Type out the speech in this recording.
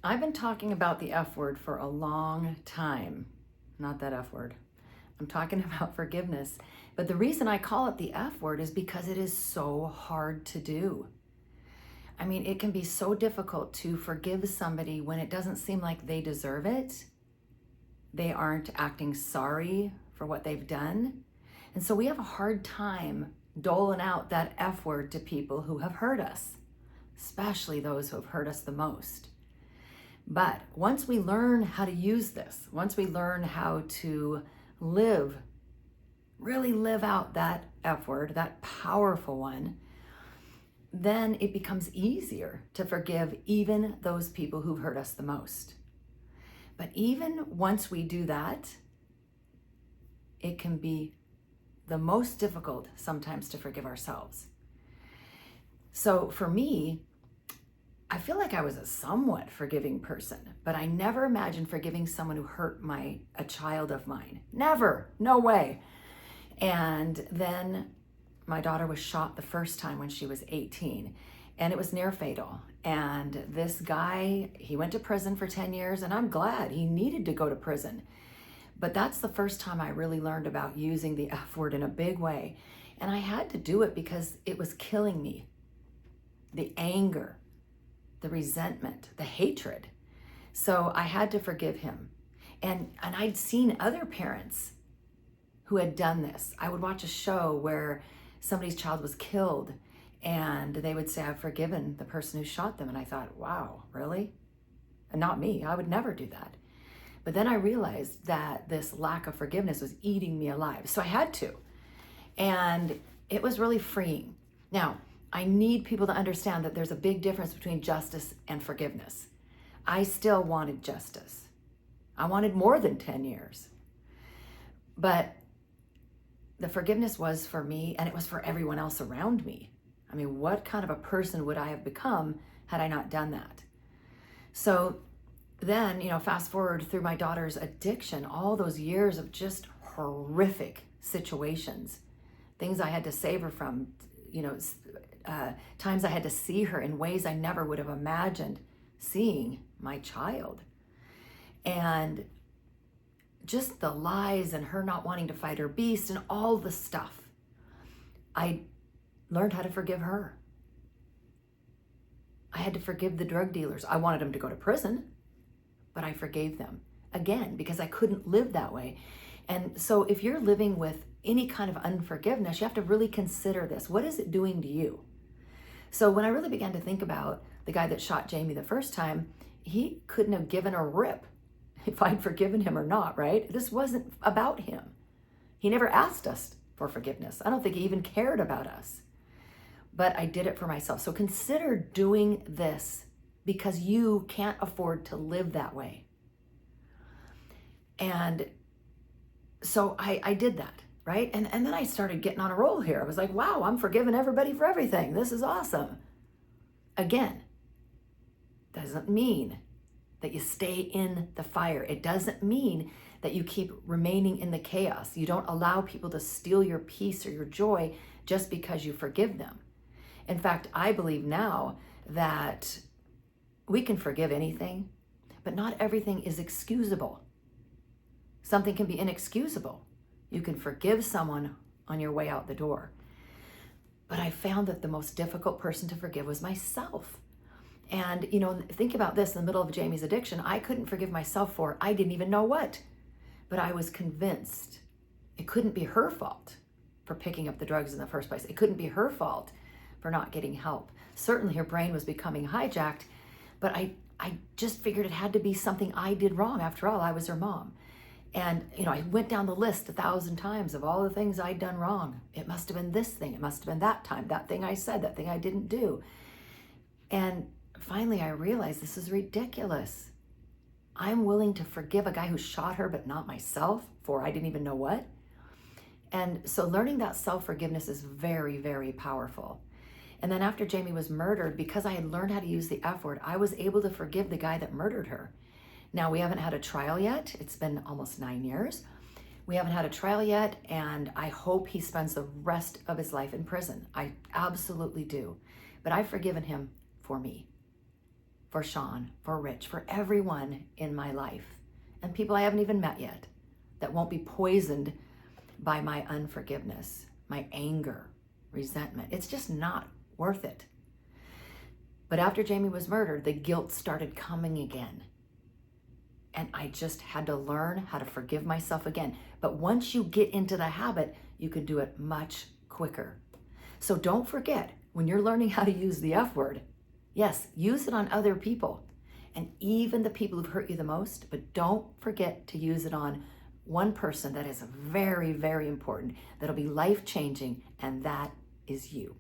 I've been talking about the F word for a long time. Not that F word. I'm talking about forgiveness. But the reason I call it the F word is because it is so hard to do. I mean, it can be so difficult to forgive somebody when it doesn't seem like they deserve it. They aren't acting sorry for what they've done. And so we have a hard time doling out that F word to people who have hurt us, especially those who have hurt us the most. But once we learn how to use this, once we learn how to live, really live out that F word, that powerful one, then it becomes easier to forgive even those people who've hurt us the most. But even once we do that, it can be the most difficult sometimes to forgive ourselves. So for me, I feel like I was a somewhat forgiving person, but I never imagined forgiving someone who hurt a child of mine. Never, no way. And then my daughter was shot the first time when she was 18, and it was near fatal. And this guy, he went to prison for 10 years, and I'm glad he needed to go to prison. But that's the first time I really learned about using the F word in a big way. And I had to do it because it was killing me. The anger, the resentment, the hatred. So I had to forgive him. And I'd seen other parents who had done this. I would watch a show where somebody's child was killed and they would say, I've forgiven the person who shot them. And I thought, wow, really? And not me, I would never do that. But then I realized that this lack of forgiveness was eating me alive. So I had to. And it was really freeing. Now, I need people to understand that there's a big difference between justice and forgiveness. I still wanted justice. I wanted more than 10 years. But the forgiveness was for me, and it was for everyone else around me. I mean, what kind of a person would I have become had I not done that? So then, fast forward through my daughter's addiction, all those years of just horrific situations, things I had to save her from, times I had to see her in ways I never would have imagined seeing my child. And just the lies and her not wanting to fight her beast and all the stuff. I learned how to forgive her. I had to forgive the drug dealers. I wanted them to go to prison, but I forgave them again because I couldn't live that way. And so if you're living with any kind of unforgiveness, you have to really consider this. What is it doing to you? So when I really began to think about the guy that shot Jamie the first time, he couldn't have given a rip if I'd forgiven him or not, right? This wasn't about him. He never asked us for forgiveness. I don't think he even cared about us. But I did it for myself. So consider doing this because you can't afford to live that way. And so I did that, right? And then I started getting on a roll here. I was like, wow, I'm forgiving everybody for everything. This is awesome. Again, doesn't mean that you stay in the fire. It doesn't mean that you keep remaining in the chaos. You don't allow people to steal your peace or your joy just because you forgive them. In fact, I believe now that we can forgive anything, but not everything is excusable. Something can be inexcusable. You can forgive someone on your way out the door. But I found that the most difficult person to forgive was myself. And, think about this in the middle of Jamie's addiction. I couldn't forgive myself for, I didn't even know what. But I was convinced it couldn't be her fault for picking up the drugs in the first place. It couldn't be her fault for not getting help. Certainly her brain was becoming hijacked, but I just figured it had to be something I did wrong. After all, I was her mom. And, I went down the list 1,000 times of all the things I'd done wrong. It must have been this thing. It must have been that time, that thing I said, that thing I didn't do. And finally, I realized this is ridiculous. I'm willing to forgive a guy who shot her, but not myself for I didn't even know what. And so learning that self-forgiveness is very, very powerful. And then after Jamie was murdered, because I had learned how to use the F word, I was able to forgive the guy that murdered her. Now, we haven't had a trial yet. It's been almost 9 years. We haven't had a trial yet, and I hope he spends the rest of his life in prison. I absolutely do. But I've forgiven him for me. for Sean, for Rich, for everyone in my life, and people I haven't even met yet that won't be poisoned by my unforgiveness, my anger, resentment. It's just not worth it. But after Jamie was murdered, the guilt started coming again. And I just had to learn how to forgive myself again. But once you get into the habit, you can do it much quicker. So don't forget, when you're learning how to use the F word, yes, use it on other people and even the people who've hurt you the most, but don't forget to use it on one person that is very, very important, that'll be life-changing, and that is you.